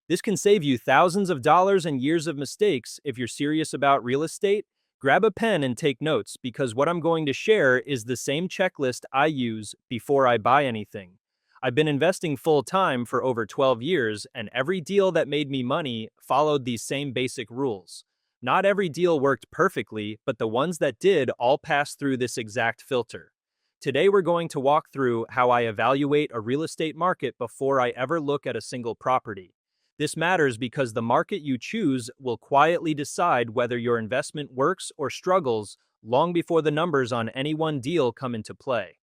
This can save you thousands of dollars and years of mistakes if you're serious about real estate. Grab a pen and take notes because what I'm going to share is the same checklist I use before I buy anything. I've been investing full time for over 12 years, and every deal that made me money followed these same basic rules. Not every deal worked perfectly, but the ones that did all passed through this exact filter. Today, we're going to walk through how I evaluate a real estate market before I ever look at a single property. This matters because the market you choose will quietly decide whether your investment works or struggles long before the numbers on any one deal come into play.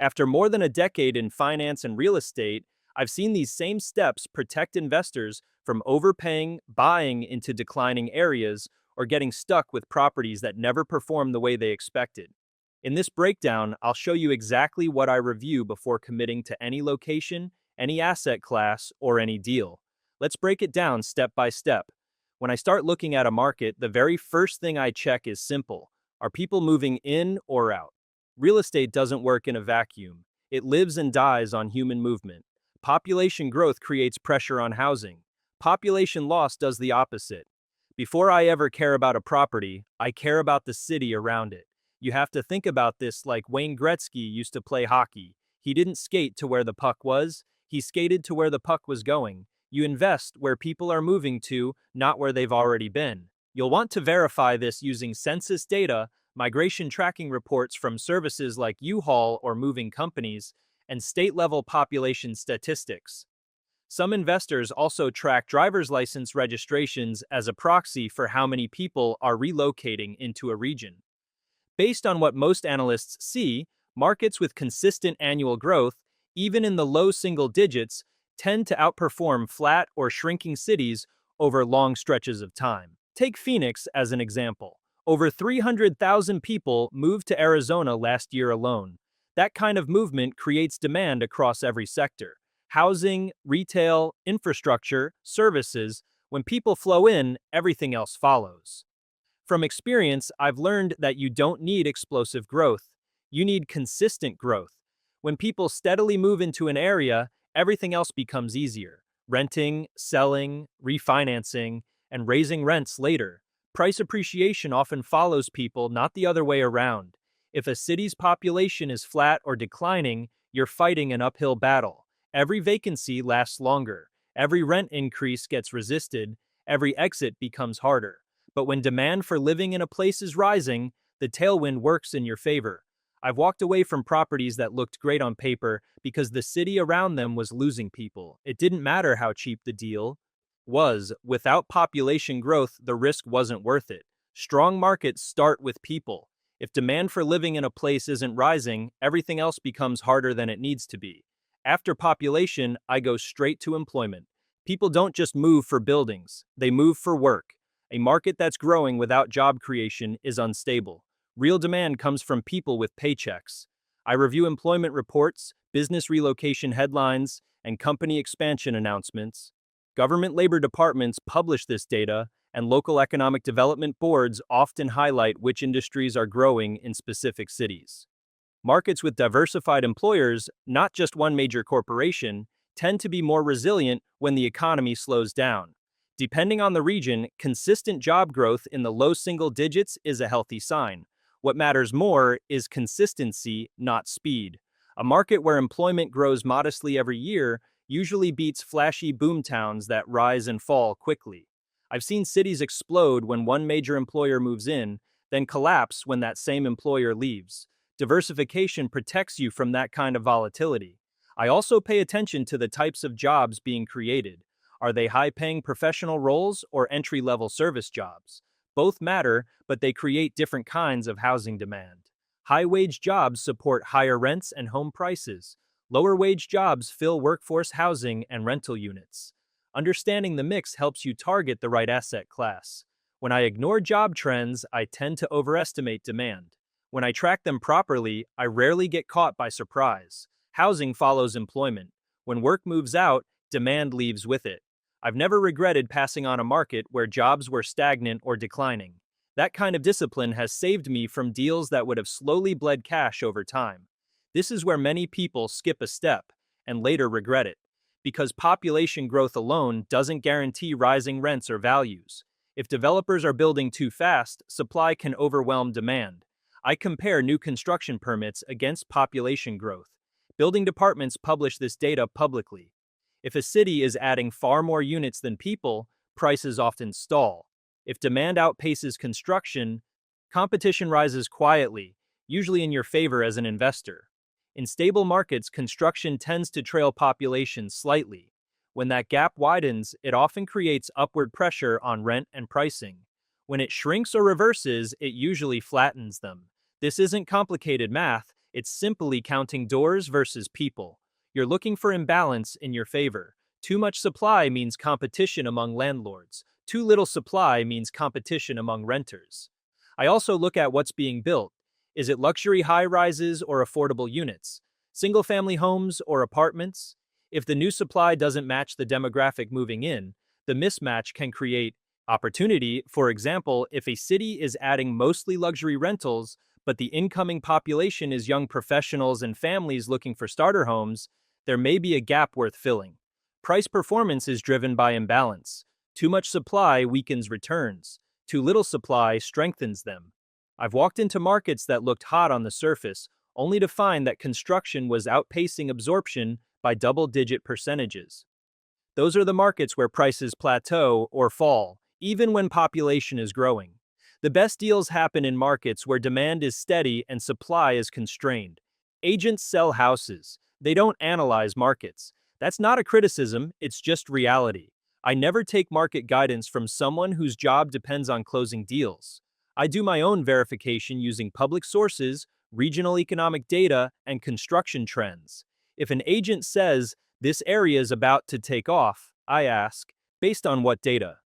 After more than a decade in finance and real estate, I've seen these same steps protect investors from overpaying, buying into declining areas, or getting stuck with properties that never perform the way they expected. In this breakdown, I'll show you exactly what I review before committing to any location, any asset class, or any deal. Let's break it down step by step. When I start looking at a market, the very first thing I check is simple. Are people moving in or out? Real estate doesn't work in a vacuum. It lives and dies on human movement. Population growth creates pressure on housing. Population loss does the opposite. Before I ever care about a property, I care about the city around it. You have to think about this like Wayne Gretzky used to play hockey. He didn't skate to where the puck was, he skated to where the puck was going. You invest where people are moving to, not where they've already been. You'll want to verify this using census data, migration tracking reports from services like U-Haul or moving companies, and state-level population statistics. Some investors also track driver's license registrations as a proxy for how many people are relocating into a region. Based on what most analysts see, markets with consistent annual growth, even in the low single digits, tend to outperform flat or shrinking cities over long stretches of time. Take Phoenix as an example. Over 300,000 people moved to Arizona last year alone. That kind of movement creates demand across every sector. Housing, retail, infrastructure, services. When people flow in, everything else follows. From experience, I've learned that you don't need explosive growth. You need consistent growth. When people steadily move into an area, everything else becomes easier. Renting, selling, refinancing, and raising rents later. Price appreciation often follows people, not the other way around. If a city's population is flat or declining, you're fighting an uphill battle. Every vacancy lasts longer. Every rent increase gets resisted. Every exit becomes harder. But when demand for living in a place is rising, the tailwind works in your favor. I've walked away from properties that looked great on paper because the city around them was losing people. It didn't matter how cheap the deal was. Without population growth, the risk wasn't worth it. Strong markets start with people. If demand for living in a place isn't rising, everything else becomes harder than it needs to be. After population, I go straight to employment. People don't just move for buildings, they move for work. A market that's growing without job creation is unstable. Real demand comes from people with paychecks. I review employment reports, business relocation headlines, and company expansion announcements. Government labor departments publish this data, and local economic development boards often highlight which industries are growing in specific cities. Markets with diversified employers, not just one major corporation, tend to be more resilient when the economy slows down. Depending on the region, consistent job growth in the low single digits is a healthy sign. What matters more is consistency, not speed. A market where employment grows modestly every year usually beats flashy boomtowns that rise and fall quickly. I've seen cities explode when one major employer moves in, then collapse when that same employer leaves. Diversification protects you from that kind of volatility. I also pay attention to the types of jobs being created. Are they high-paying professional roles or entry-level service jobs? Both matter, but they create different kinds of housing demand. High-wage jobs support higher rents and home prices. Lower-wage jobs fill workforce housing and rental units. Understanding the mix helps you target the right asset class. When I ignore job trends, I tend to overestimate demand. When I track them properly, I rarely get caught by surprise. Housing follows employment. When work moves out, demand leaves with it. I've never regretted passing on a market where jobs were stagnant or declining. That kind of discipline has saved me from deals that would have slowly bled cash over time. This is where many people skip a step and later regret it. because population growth alone doesn't guarantee rising rents or values. If developers are building too fast, supply can overwhelm demand. I compare new construction permits against population growth. Building departments publish this data publicly. If a city is adding far more units than people, prices often stall. If demand outpaces construction, competition rises quietly, usually in your favor as an investor. In stable markets, construction tends to trail population slightly. When that gap widens, it often creates upward pressure on rent and pricing. When it shrinks or reverses, it usually flattens them. This isn't complicated math, it's simply counting doors versus people. You're looking for imbalance in your favor. Too much supply means competition among landlords. Too little supply means competition among renters. I also look at what's being built. Is it luxury high-rises or affordable units? Single-family homes or apartments? If the new supply doesn't match the demographic moving in, the mismatch can create opportunity. For example, if a city is adding mostly luxury rentals, but the incoming population is young professionals and families looking for starter homes, there may be a gap worth filling. Price performance is driven by imbalance. Too much supply weakens returns. Too little supply strengthens them. I've walked into markets that looked hot on the surface, only to find that construction was outpacing absorption by double-digit percentages. Those are the markets where prices plateau or fall, even when population is growing. The best deals happen in markets where demand is steady and supply is constrained. Agents sell houses. They don't analyze markets. That's not a criticism, it's just reality. I never take market guidance from someone whose job depends on closing deals. I do my own verification using public sources, regional economic data, and construction trends. If an agent says, this area is about to take off, I ask, based on what data?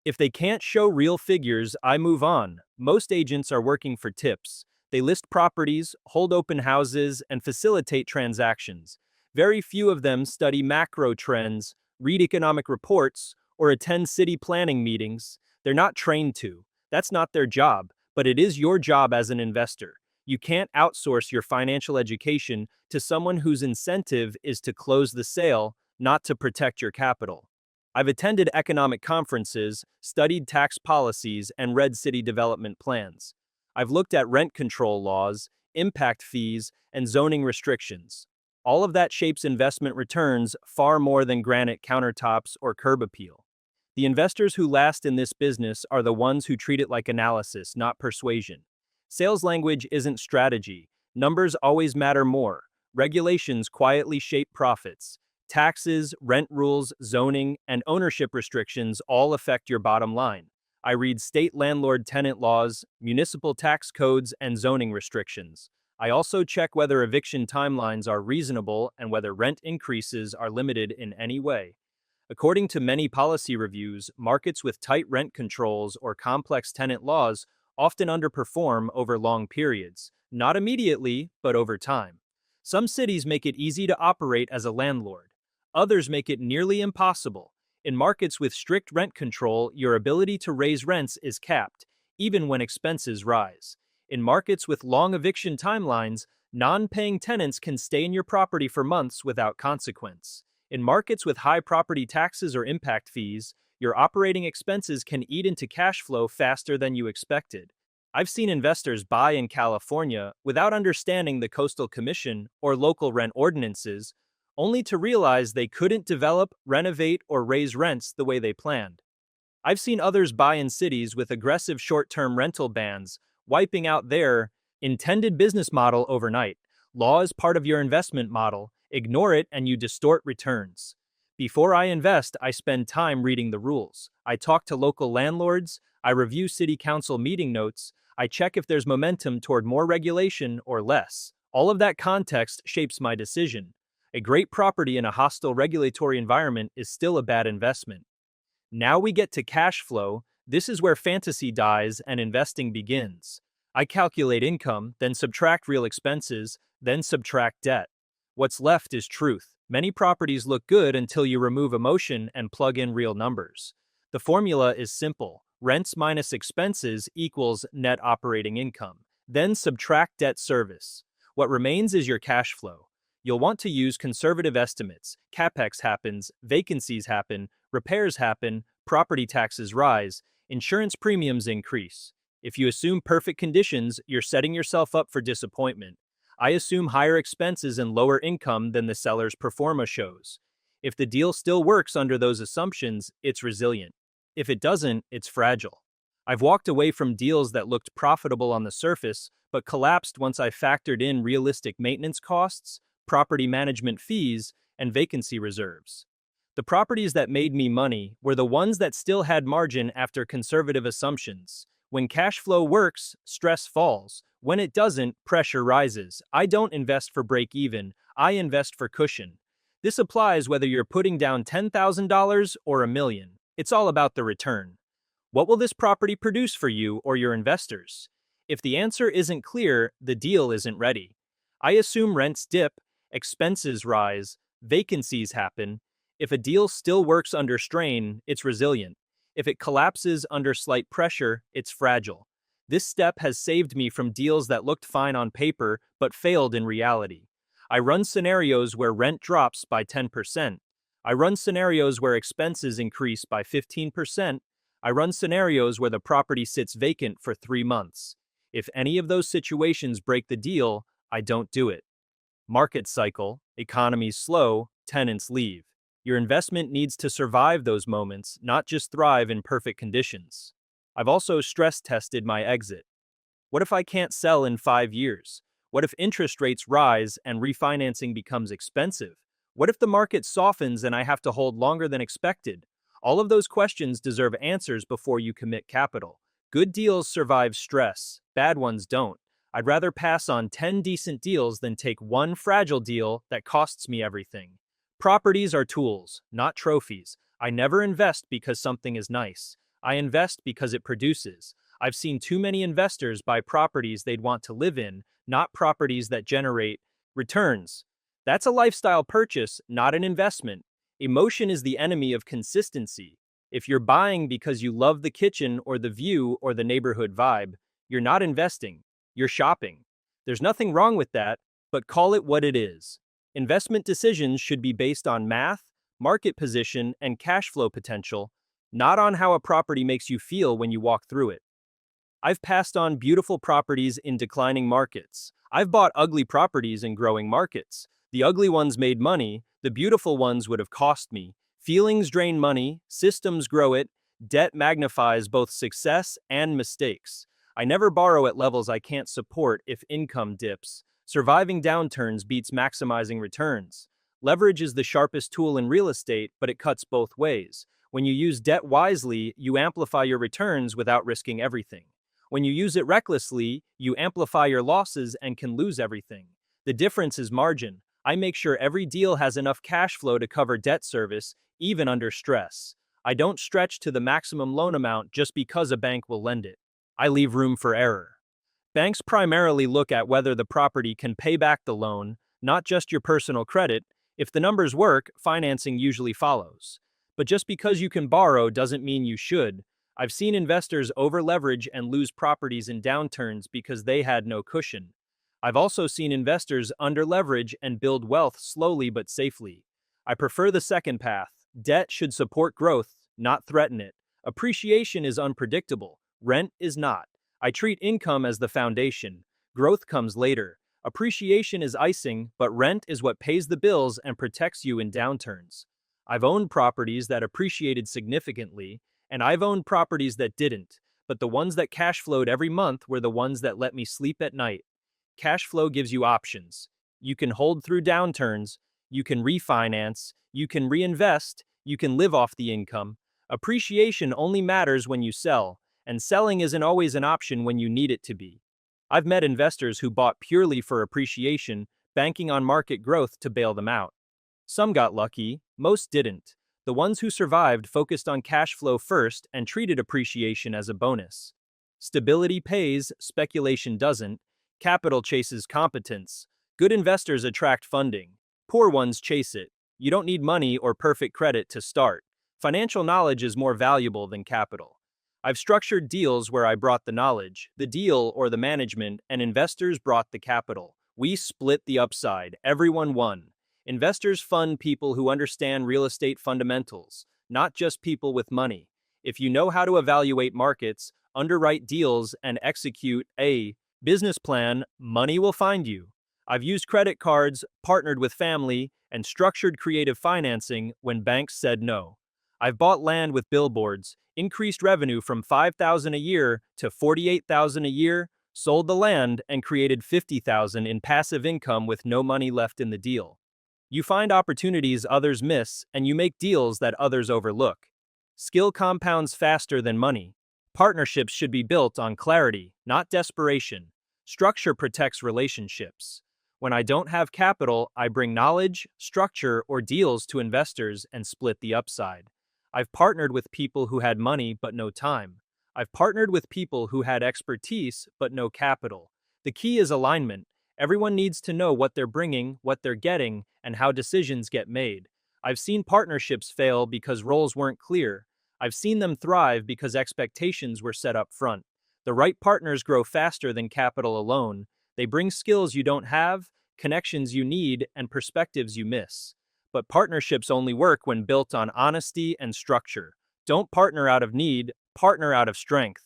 If they can't show real figures, I move on. Most agents are working for tips. They list properties, hold open houses, and facilitate transactions. Very few of them study macro trends, read economic reports, or attend city planning meetings. They're not trained to. That's not their job, but it is your job as an investor. You can't outsource your financial education to someone whose incentive is to close the sale, not to protect your capital. I've attended economic conferences, studied tax policies, and read city development plans. I've looked at rent control laws, impact fees, and zoning restrictions. All of that shapes investment returns far more than granite countertops or curb appeal. The investors who last in this business are the ones who treat it like analysis, not persuasion. Sales language isn't strategy. Numbers always matter more. Regulations quietly shape profits. Taxes, rent rules, zoning, and ownership restrictions all affect your bottom line. I read state landlord-tenant laws, municipal tax codes, and zoning restrictions. I also check whether eviction timelines are reasonable and whether rent increases are limited in any way. According to many policy reviews, markets with tight rent controls or complex tenant laws often underperform over long periods, not immediately, but over time. Some cities make it easy to operate as a landlord. Others make it nearly impossible. In markets with strict rent control, your ability to raise rents is capped, even when expenses rise. In markets with long eviction timelines, non-paying tenants can stay in your property for months without consequence. In markets with high property taxes or impact fees, your operating expenses can eat into cash flow faster than you expected. I've seen investors buy in California without understanding the Coastal Commission or local rent ordinances, only to realize they couldn't develop, renovate, or raise rents the way they planned. I've seen others buy in cities with aggressive short-term rental bans, wiping out their intended business model overnight. Law is part of your investment model. Ignore it and you distort returns. Before I invest, I spend time reading the rules. I talk to local landlords, I review city council meeting notes, I check if there's momentum toward more regulation or less. All of that context shapes my decision. A great property in a hostile regulatory environment is still a bad investment. Now we get to cash flow. This is where fantasy dies and investing begins. I calculate income, then subtract real expenses, then subtract debt. What's left is truth. Many properties look good until you remove emotion and plug in real numbers. The formula is simple. Rents minus expenses equals net operating income. Then subtract debt service. What remains is your cash flow. You'll want to use conservative estimates. CapEx happens, vacancies happen, repairs happen, property taxes rise, insurance premiums increase. If you assume perfect conditions, you're setting yourself up for disappointment. I assume higher expenses and lower income than the seller's pro forma shows. If the deal still works under those assumptions, it's resilient. If it doesn't, it's fragile. I've walked away from deals that looked profitable on the surface, but collapsed once I factored in realistic maintenance costs, property management fees, and vacancy reserves. The properties that made me money were the ones that still had margin after conservative assumptions. When cash flow works, stress falls. When it doesn't, pressure rises. I don't invest for break even, I invest for cushion. This applies whether you're putting down $10,000 or $1 million. It's all about the return. What will this property produce for you or your investors? If the answer isn't clear, the deal isn't ready. I assume rents dip, expenses rise, vacancies happen. If a deal still works under strain, it's resilient. If it collapses under slight pressure, it's fragile. This step has saved me from deals that looked fine on paper but failed in reality. I run scenarios where rent drops by 10%. I run scenarios where expenses increase by 15%. I run scenarios where the property sits vacant for 3 months. If any of those situations break the deal, I don't do it. Market cycle, economy's slow, tenants leave. Your investment needs to survive those moments, not just thrive in perfect conditions. I've also stress tested my exit. What if I can't sell in 5 years? What if interest rates rise and refinancing becomes expensive? What if the market softens and I have to hold longer than expected? All of those questions deserve answers before you commit capital. Good deals survive stress, bad ones don't. I'd rather pass on 10 decent deals than take one fragile deal that costs me everything. Properties are tools, not trophies. I never invest because something is nice. I invest because it produces. I've seen too many investors buy properties they'd want to live in, not properties that generate returns. That's a lifestyle purchase, not an investment. Emotion is the enemy of consistency. If you're buying because you love the kitchen or the view or the neighborhood vibe, you're not investing, you're shopping. There's nothing wrong with that, but call it what it is. Investment decisions should be based on math, market position, and cash flow potential, not on how a property makes you feel when you walk through it. I've passed on beautiful properties in declining markets. I've bought ugly properties in growing markets. The ugly ones made money, the beautiful ones would have cost me. Feelings drain money, systems grow it, debt magnifies both success and mistakes. I never borrow at levels I can't support if income dips. Surviving downturns beats maximizing returns. Leverage is the sharpest tool in real estate, but it cuts both ways. When you use debt wisely, you amplify your returns without risking everything. When you use it recklessly, you amplify your losses and can lose everything. The difference is margin. I make sure every deal has enough cash flow to cover debt service, even under stress. I don't stretch to the maximum loan amount just because a bank will lend it. I leave room for error. Banks primarily look at whether the property can pay back the loan, not just your personal credit. If the numbers work, financing usually follows. But just because you can borrow doesn't mean you should. I've seen investors over-leverage and lose properties in downturns because they had no cushion. I've also seen investors under-leverage and build wealth slowly but safely. I prefer the second path. Debt should support growth, not threaten it. Appreciation is unpredictable. Rent is not. I treat income as the foundation. Growth comes later. Appreciation is icing, but rent is what pays the bills and protects you in downturns. I've owned properties that appreciated significantly, and I've owned properties that didn't, but the ones that cash flowed every month were the ones that let me sleep at night. Cash flow gives you options. You can hold through downturns, you can refinance, you can reinvest, you can live off the income. Appreciation only matters when you sell, and selling isn't always an option when you need it to be. I've met investors who bought purely for appreciation, banking on market growth to bail them out. Some got lucky, most didn't. The ones who survived focused on cash flow first and treated appreciation as a bonus. Stability pays, speculation doesn't. Capital chases competence. Good investors attract funding. Poor ones chase it. You don't need money or perfect credit to start. Financial knowledge is more valuable than capital. I've structured deals where I brought the knowledge, the deal or the management, and investors brought the capital. We split the upside. Everyone won. Investors fund people who understand real estate fundamentals, not just people with money. If you know how to evaluate markets, underwrite deals, and execute a business plan, money will find you. I've used credit cards, partnered with family, and structured creative financing when banks said no. I've bought land with billboards, increased revenue from 5,000 a year to 48,000 a year, sold the land and created 50,000 in passive income with no money left in the deal. You find opportunities others miss and you make deals that others overlook. Skill compounds faster than money. Partnerships should be built on clarity, not desperation. Structure protects relationships. When I don't have capital, I bring knowledge, structure, or deals to investors and split the upside. I've partnered with people who had money but no time. I've partnered with people who had expertise but no capital. The key is alignment. Everyone needs to know what they're bringing, what they're getting, and how decisions get made. I've seen partnerships fail because roles weren't clear. I've seen them thrive because expectations were set up front. The right partners grow faster than capital alone. They bring skills you don't have, connections you need, and perspectives you miss. But partnerships only work when built on honesty and structure. Don't partner out of need, partner out of strength.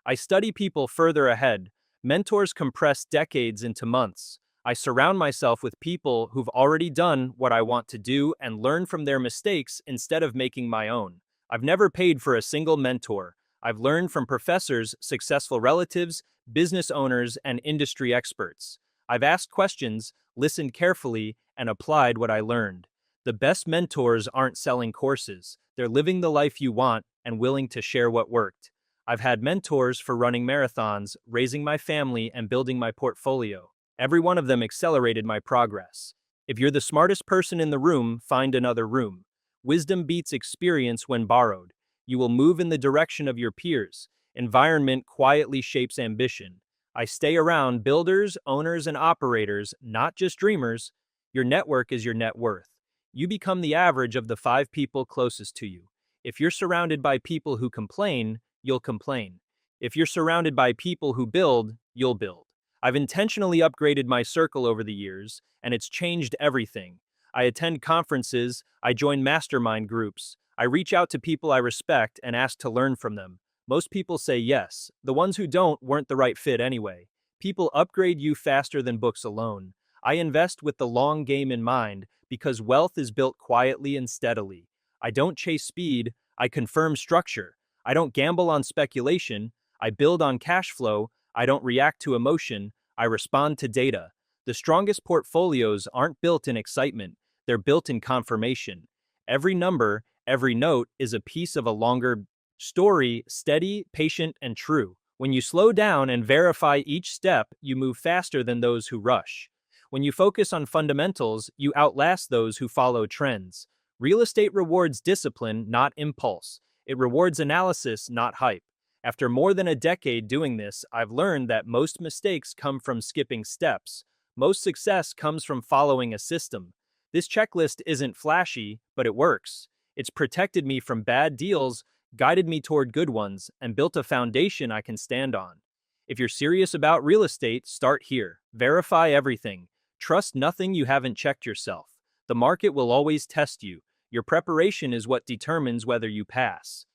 I study people further ahead. Mentors compress decades into months. I surround myself with people who've already done what I want to do and learn from their mistakes instead of making my own. I've never paid for a single mentor. I've learned from professors, successful relatives, business owners, and industry experts. I've asked questions, listened carefully, and applied what I learned. The best mentors aren't selling courses. They're living the life you want and willing to share what worked. I've had mentors for running marathons, raising my family, and building my portfolio. Every one of them accelerated my progress. If you're the smartest person in the room, find another room. Wisdom beats experience when borrowed. You will move in the direction of your peers. Environment quietly shapes ambition. I stay around builders, owners, and operators, not just dreamers. Your network is your net worth. You become the average of the 5 people closest to you. If you're surrounded by people who complain, you'll complain. If you're surrounded by people who build, you'll build. I've intentionally upgraded my circle over the years, and it's changed everything. I attend conferences, I join mastermind groups, I reach out to people I respect and ask to learn from them. Most people say yes. The ones who don't weren't the right fit anyway. People upgrade you faster than books alone. I invest with the long game in mind because wealth is built quietly and steadily. I don't chase speed, I confirm structure. I don't gamble on speculation, I build on cash flow. I don't react to emotion, I respond to data. The strongest portfolios aren't built in excitement, they're built in confirmation. Every number, every note is a piece of a longer story, steady, patient, and true. When you slow down and verify each step, you move faster than those who rush. When you focus on fundamentals, you outlast those who follow trends. Real estate rewards discipline, not impulse. It rewards analysis, not hype. After more than a decade doing this, I've learned that most mistakes come from skipping steps. Most success comes from following a system. This checklist isn't flashy, but it works. It's protected me from bad deals, guided me toward good ones, and built a foundation I can stand on. If you're serious about real estate, start here. Verify everything. Trust nothing you haven't checked yourself. The market will always test you. Your preparation is what determines whether you pass.